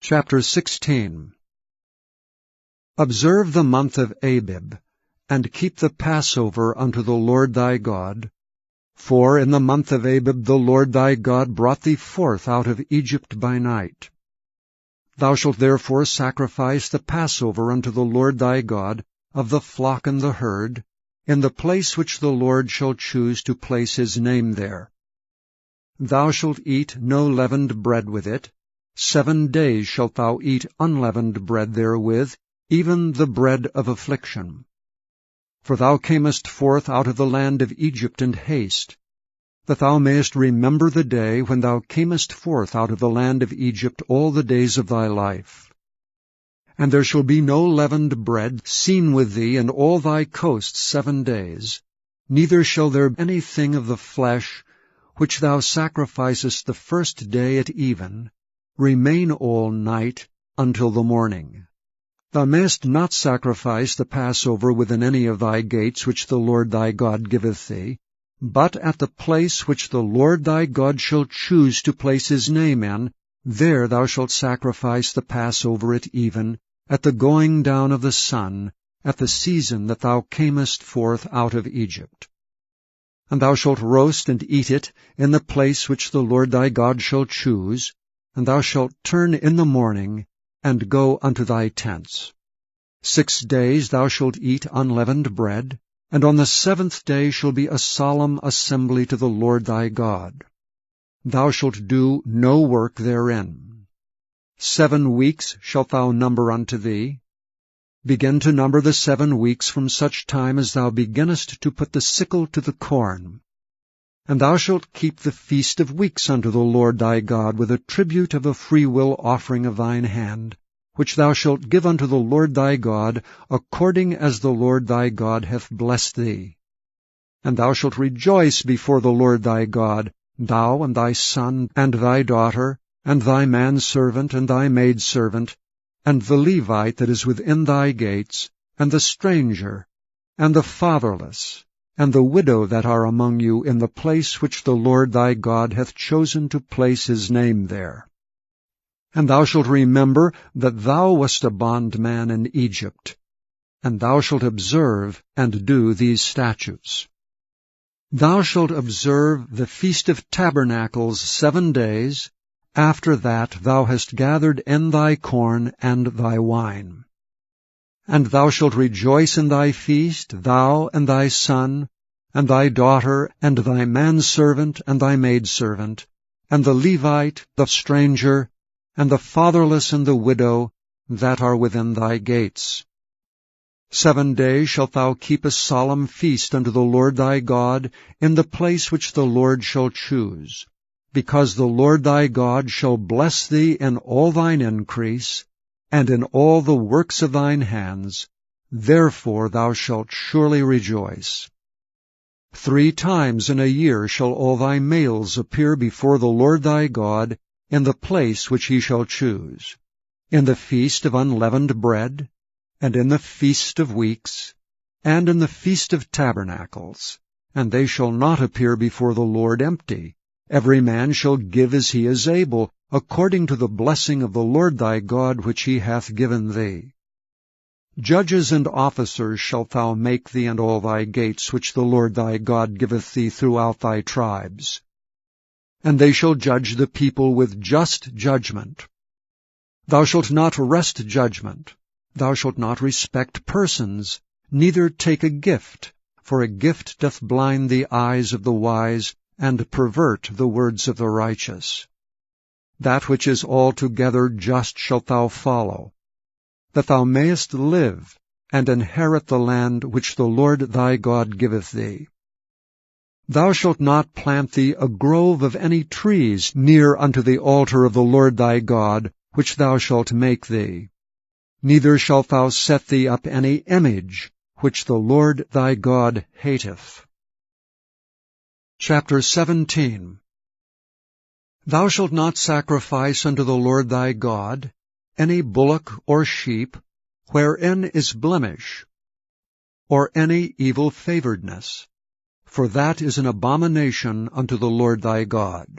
Chapter 16. Observe the month of Abib, and keep the Passover unto the Lord thy God. For in the month of Abib the Lord thy God brought thee forth out of Egypt by night. Thou shalt therefore sacrifice the Passover unto the Lord thy God of the flock and the herd, in the place which the Lord shall choose to place his name there. Thou shalt eat no leavened bread with it. 7 days shalt thou eat unleavened bread therewith, even the bread of affliction. For thou camest forth out of the land of Egypt in haste, that thou mayest remember the day when thou camest forth out of the land of Egypt all the days of thy life. And there shall be no leavened bread seen with thee in all thy coasts 7 days, neither shall there be anything of the flesh which thou sacrificest the first day at even, remain all night until the morning. Thou mayest not sacrifice the Passover within any of thy gates which the Lord thy God giveth thee, but at the place which the Lord thy God shall choose to place his name in, there thou shalt sacrifice the Passover at even, at the going down of the sun, at the season that thou camest forth out of Egypt. And thou shalt roast and eat it in the place which the Lord thy God shall choose, and thou shalt turn in the morning, and go unto thy tents. 6 days thou shalt eat unleavened bread, and on the 7th day shall be a solemn assembly to the Lord thy God. Thou shalt do no work therein. 7 weeks shalt thou number unto thee. Begin to number the 7 weeks from such time as thou beginnest to put the sickle to the corn. And thou shalt keep the feast of weeks unto the Lord thy God with a tribute of a freewill offering of thine hand, which thou shalt give unto the Lord thy God, according as the Lord thy God hath blessed thee. And thou shalt rejoice before the Lord thy God, thou and thy son and thy daughter, and thy manservant and thy maidservant, and the Levite that is within thy gates, and the stranger, and the fatherless, and the widow that are among you in the place which the Lord thy God hath chosen to place his name there. And thou shalt remember that thou wast a bondman in Egypt, and thou shalt observe and do these statutes. Thou shalt observe the Feast of Tabernacles 7 days. After that thou hast gathered in thy corn and thy wine. And thou shalt rejoice in thy feast, thou and thy son, and thy daughter, and thy manservant, and thy maidservant, and the Levite, the stranger, and the fatherless and the widow, that are within thy gates. 7 days shalt thou keep a solemn feast unto the Lord thy God, in the place which the Lord shall choose, because the Lord thy God shall bless thee in all thine increase, and in all the works of thine hands, therefore thou shalt surely rejoice. 3 times in a year shall all thy males appear before the Lord thy God in the place which he shall choose, in the feast of unleavened bread, and in the feast of weeks, and in the feast of tabernacles, and they shall not appear before the Lord empty. Every man shall give as he is able, according to the blessing of the Lord thy God which he hath given thee. Judges and officers shalt thou make thee in all thy gates which the Lord thy God giveth thee throughout thy tribes. And they shall judge the people with just judgment. Thou shalt not wrest judgment. Thou shalt not respect persons, neither take a gift, for a gift doth blind the eyes of the wise, and pervert the words of the righteous. That which is altogether just shalt thou follow, that thou mayest live, and inherit the land which the Lord thy God giveth thee. Thou shalt not plant thee a grove of any trees near unto the altar of the Lord thy God, which thou shalt make thee. Neither shalt thou set thee up any image, which the Lord thy God hateth. Chapter 17. Thou shalt not sacrifice unto the Lord thy God any bullock or sheep, wherein is blemish, or any evil favoredness, for that is an abomination unto the Lord thy God.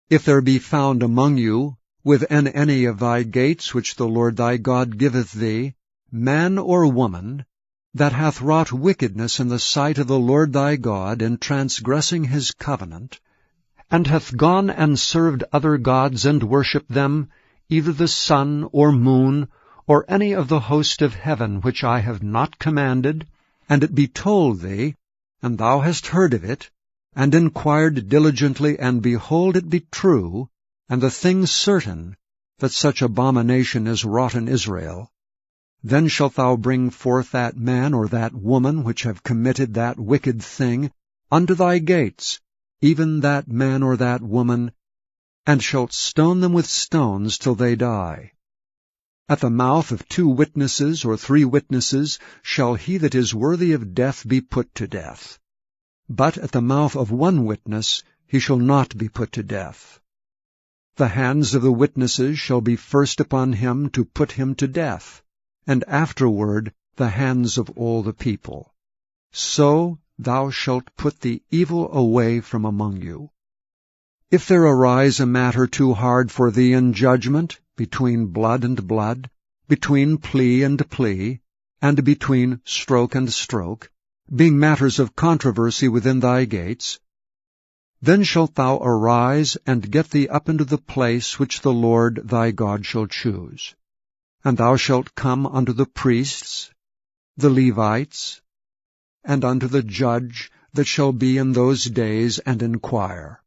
If there be found among you within any of thy gates which the Lord thy God giveth thee, man or woman, that hath wrought wickedness in the sight of the Lord thy God in transgressing his covenant, and hath gone and served other gods and worshipped them, either the sun or moon, or any of the host of heaven which I have not commanded, and it be told thee, and thou hast heard of it, and inquired diligently, and behold, it be true, and the thing certain, that such abomination is wrought in Israel, then shalt thou bring forth that man or that woman which have committed that wicked thing unto thy gates, even that man or that woman, and shalt stone them with stones till they die. At the mouth of 2 witnesses or 3 witnesses shall he that is worthy of death be put to death. But at the mouth of 1 witness he shall not be put to death. The hands of the witnesses shall be first upon him to put him to death, and afterward the hands of all the people. So thou shalt put the evil away from among you. If there arise a matter too hard for thee in judgment, between blood and blood, between plea and plea, and between stroke and stroke, being matters of controversy within thy gates, then shalt thou arise and get thee up into the place which the Lord thy God shall choose. And thou shalt come unto the priests, the Levites, and unto the judge that shall be in those days, and inquire.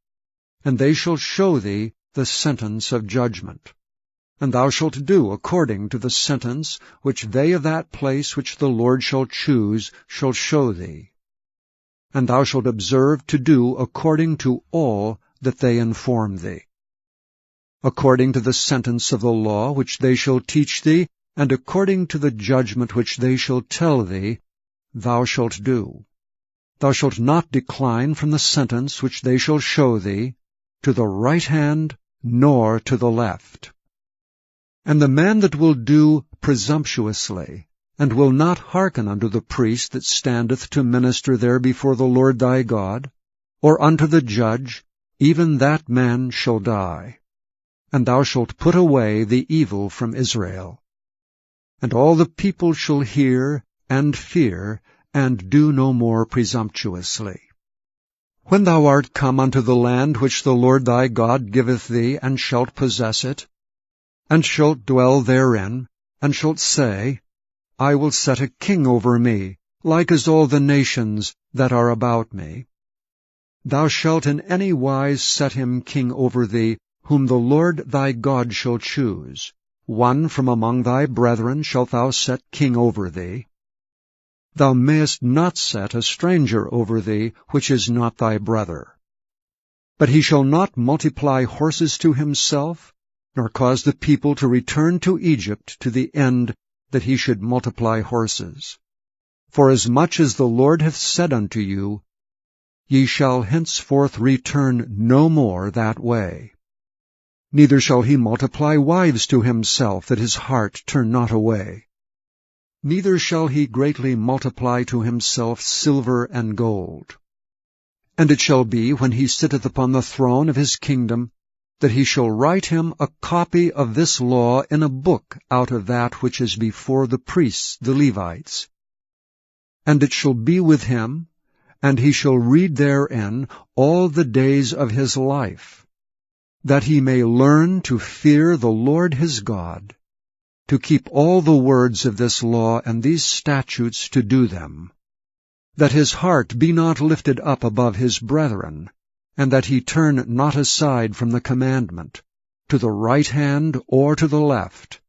And they shall show thee the sentence of judgment. And thou shalt do according to the sentence which they of that place which the Lord shall choose shall show thee. And thou shalt observe to do according to all that they inform thee. According to the sentence of the law which they shall teach thee, and according to the judgment which they shall tell thee, thou shalt do. Thou shalt not decline from the sentence which they shall show thee, to the right hand nor to the left. And the man that will do presumptuously, and will not hearken unto the priest that standeth to minister there before the Lord thy God, or unto the judge, even that man shall die. And thou shalt put away the evil from Israel. And all the people shall hear and fear, and do no more presumptuously. When thou art come unto the land which the Lord thy God giveth thee, and shalt possess it, and shalt dwell therein, and shalt say, I will set a king over me, like as all the nations that are about me. Thou shalt in any wise set him king over thee, whom the Lord thy God shall choose. 1 from among thy brethren shalt thou set king over thee. Thou mayest not set a stranger over thee, which is not thy brother. But he shall not multiply horses to himself, nor cause the people to return to Egypt to the end that he should multiply horses. For as much as the Lord hath said unto you, ye shall henceforth return no more that way. Neither shall he multiply wives to himself, that his heart turn not away. Neither shall he greatly multiply to himself silver and gold. And it shall be, when he sitteth upon the throne of his kingdom, that he shall write him a copy of this law in a book out of that which is before the priests, the Levites. And it shall be with him, and he shall read therein all the days of his life, that he may learn to fear the Lord his God, to keep all the words of this law and these statutes to do them, that his heart be not lifted up above his brethren, and that he turn not aside from the commandment, to the right hand or to the left,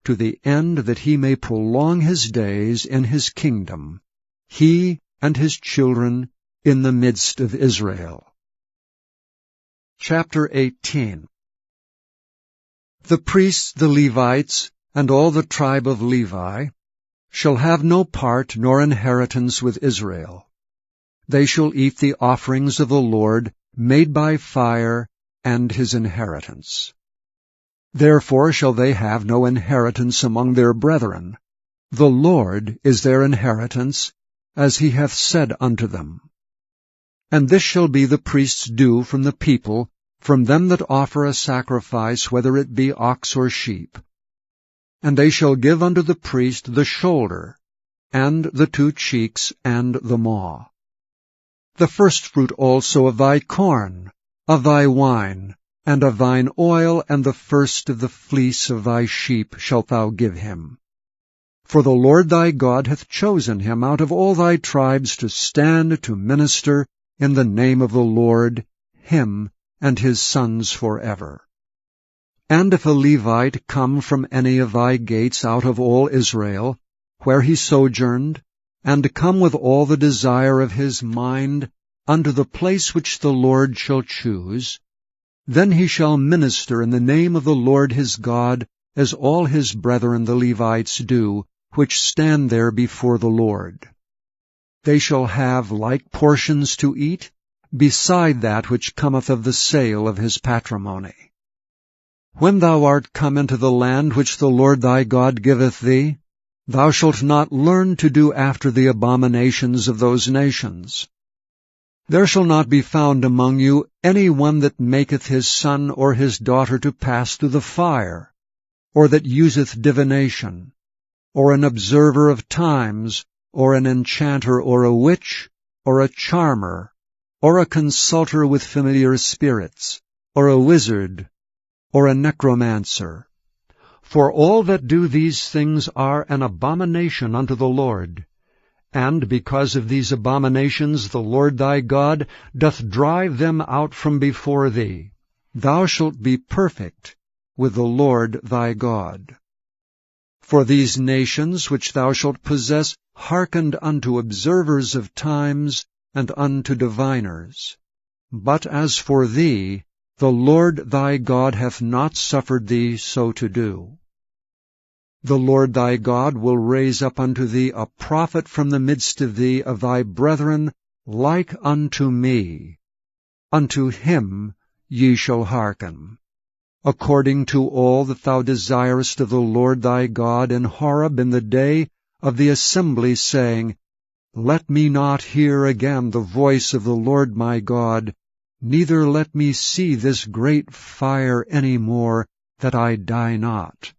to the end that he may prolong his days in his kingdom, he and his children in the midst of Israel. Chapter 18. The priests, the Levites, and all the tribe of Levi, shall have no part nor inheritance with Israel. They shall eat the offerings of the Lord, made by fire, and his inheritance. Therefore shall they have no inheritance among their brethren. The Lord is their inheritance, as he hath said unto them. And this shall be the priest's due from the people from them that offer a sacrifice, whether it be ox or sheep. And they shall give unto the priest the shoulder, and the 2 cheeks, and the maw. The firstfruit also of thy corn, of thy wine, and of thine oil, and the first of the fleece of thy sheep shalt thou give him. For the Lord thy God hath chosen him out of all thy tribes to stand to minister in the name of the Lord, him and his sons forever. And if a Levite come from any of thy gates out of all Israel, where he sojourned, and come with all the desire of his mind unto the place which the Lord shall choose, then he shall minister in the name of the Lord his God, as all his brethren the Levites do, which stand there before the Lord. They shall have like portions to eat, beside that which cometh of the sale of his patrimony. When thou art come into the land which the Lord thy God giveth thee, thou shalt not learn to do after the abominations of those nations. There shall not be found among you any one that maketh his son or his daughter to pass through the fire, or that useth divination, or an observer of times, or an enchanter, or a witch, or a charmer, or a consulter with familiar spirits, or a wizard, or a necromancer. For all that do these things are an abomination unto the Lord. And because of these abominations the Lord thy God doth drive them out from before thee. Thou shalt be perfect with the Lord thy God. For these nations which thou shalt possess hearkened unto observers of times and unto diviners. But as for thee, the Lord thy God hath not suffered thee so to do. The Lord thy God will raise up unto thee a prophet from the midst of thee of thy brethren, like unto me. Unto him ye shall hearken, according to all that thou desirest of the Lord thy God in Horeb in the day of the assembly, saying, Let me not hear again the voice of the Lord my God, neither let me see this great fire any more, that I die not.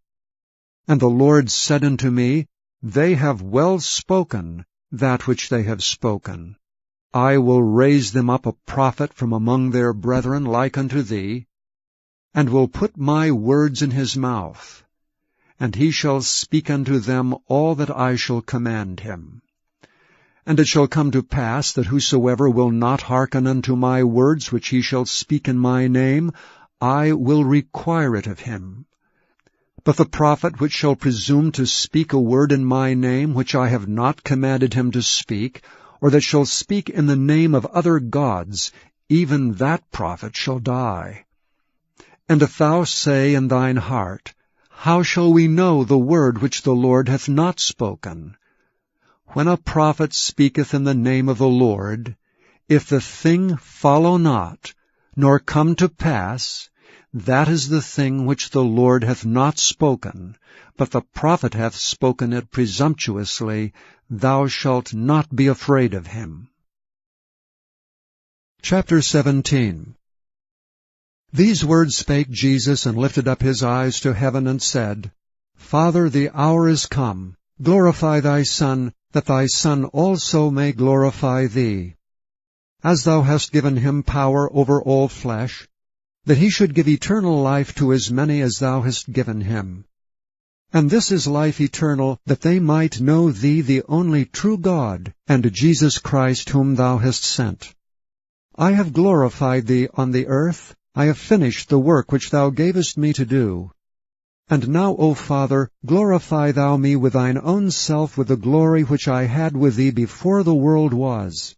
And the Lord said unto me, They have well spoken that which they have spoken. I will raise them up a prophet from among their brethren like unto thee, and will put my words in his mouth, and he shall speak unto them all that I shall command him. And it shall come to pass that whosoever will not hearken unto my words which he shall speak in my name, I will require it of him. But the prophet which shall presume to speak a word in my name which I have not commanded him to speak, or that shall speak in the name of other gods, even that prophet shall die. And if thou say in thine heart, How shall we know the word which the Lord hath not spoken? When a prophet speaketh in the name of the Lord, if the thing follow not, nor come to pass, that is the thing which the Lord hath not spoken, but the prophet hath spoken it presumptuously. Thou shalt not be afraid of him. Chapter 17. These words spake Jesus, and lifted up his eyes to heaven, and said, Father, the hour is come. Glorify thy Son, that thy Son also may glorify thee. As thou hast given him power over all flesh, that he should give eternal life to as many as thou hast given him. And this is life eternal, that they might know thee the only true God, and Jesus Christ whom thou hast sent. I have glorified thee on the earth. I have finished the work which thou gavest me to do. And now, O Father, glorify thou me with thine own self with the glory which I had with thee before the world was.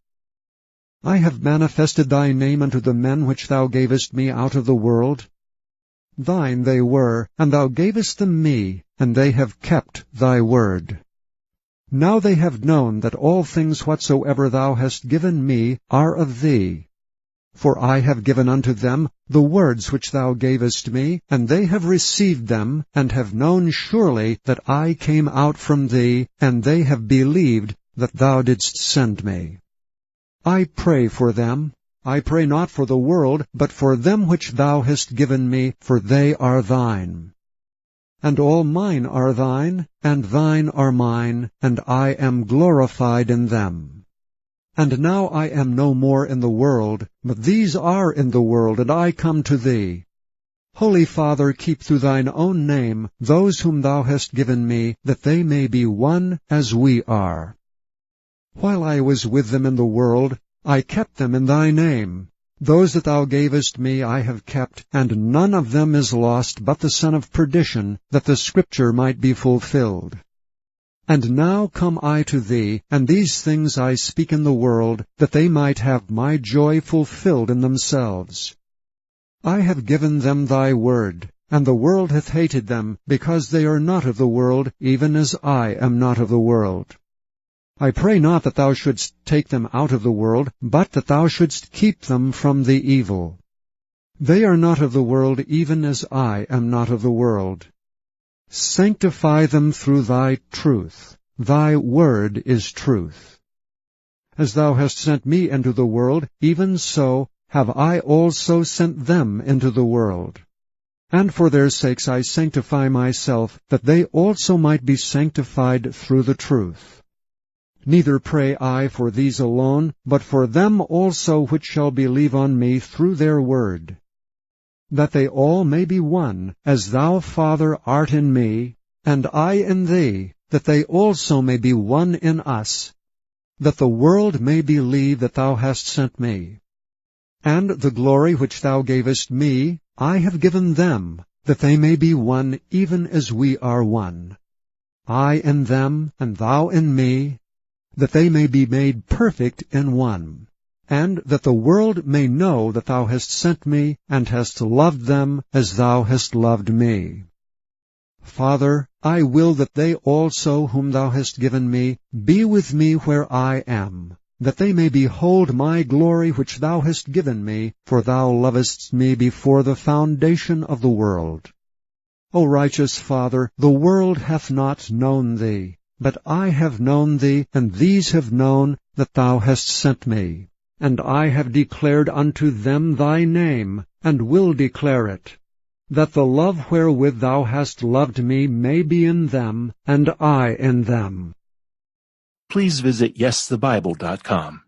I have manifested thy name unto the men which thou gavest me out of the world. Thine they were, and thou gavest them me, and they have kept thy word. Now they have known that all things whatsoever thou hast given me are of thee. For I have given unto them the words which thou gavest me, and they have received them, and have known surely that I came out from thee, and they have believed that thou didst send me. I pray for them. I pray not for the world, but for them which thou hast given me, for they are thine. And all mine are thine, and thine are mine, and I am glorified in them. And now I am no more in the world, but these are in the world, and I come to thee. Holy Father, keep through thine own name those whom thou hast given me, that they may be one as we are. While I was with them in the world, I kept them in thy name. Those that thou gavest me I have kept, and none of them is lost but the son of perdition, that the Scripture might be fulfilled. And now come I to thee, and these things I speak in the world, that they might have my joy fulfilled in themselves. I have given them thy word, and the world hath hated them, because they are not of the world, even as I am not of the world. I pray not that thou shouldst take them out of the world, but that thou shouldst keep them from the evil. They are not of the world, even as I am not of the world. Sanctify them through thy truth. Thy word is truth. As thou hast sent me into the world, even so have I also sent them into the world. And for their sakes I sanctify myself, that they also might be sanctified through the truth. Neither pray I for these alone, but for them also which shall believe on me through their word, that they all may be one, as thou, Father, art in me, and I in thee, that they also may be one in us, that the world may believe that thou hast sent me. And the glory which thou gavest me I have given them, that they may be one even as we are one. I in them, and thou in me, that they may be made perfect in one, and that the world may know that thou hast sent me, and hast loved them as thou hast loved me. Father, I will that they also whom thou hast given me be with me where I am, that they may behold my glory which thou hast given me, for thou lovest me before the foundation of the world. O righteous Father, the world hath not known thee, but I have known thee, and these have known that thou hast sent me. And I have declared unto them thy name, and will declare it, that the love wherewith thou hast loved me may be in them, and I in them. Please visit YesTheBible.com.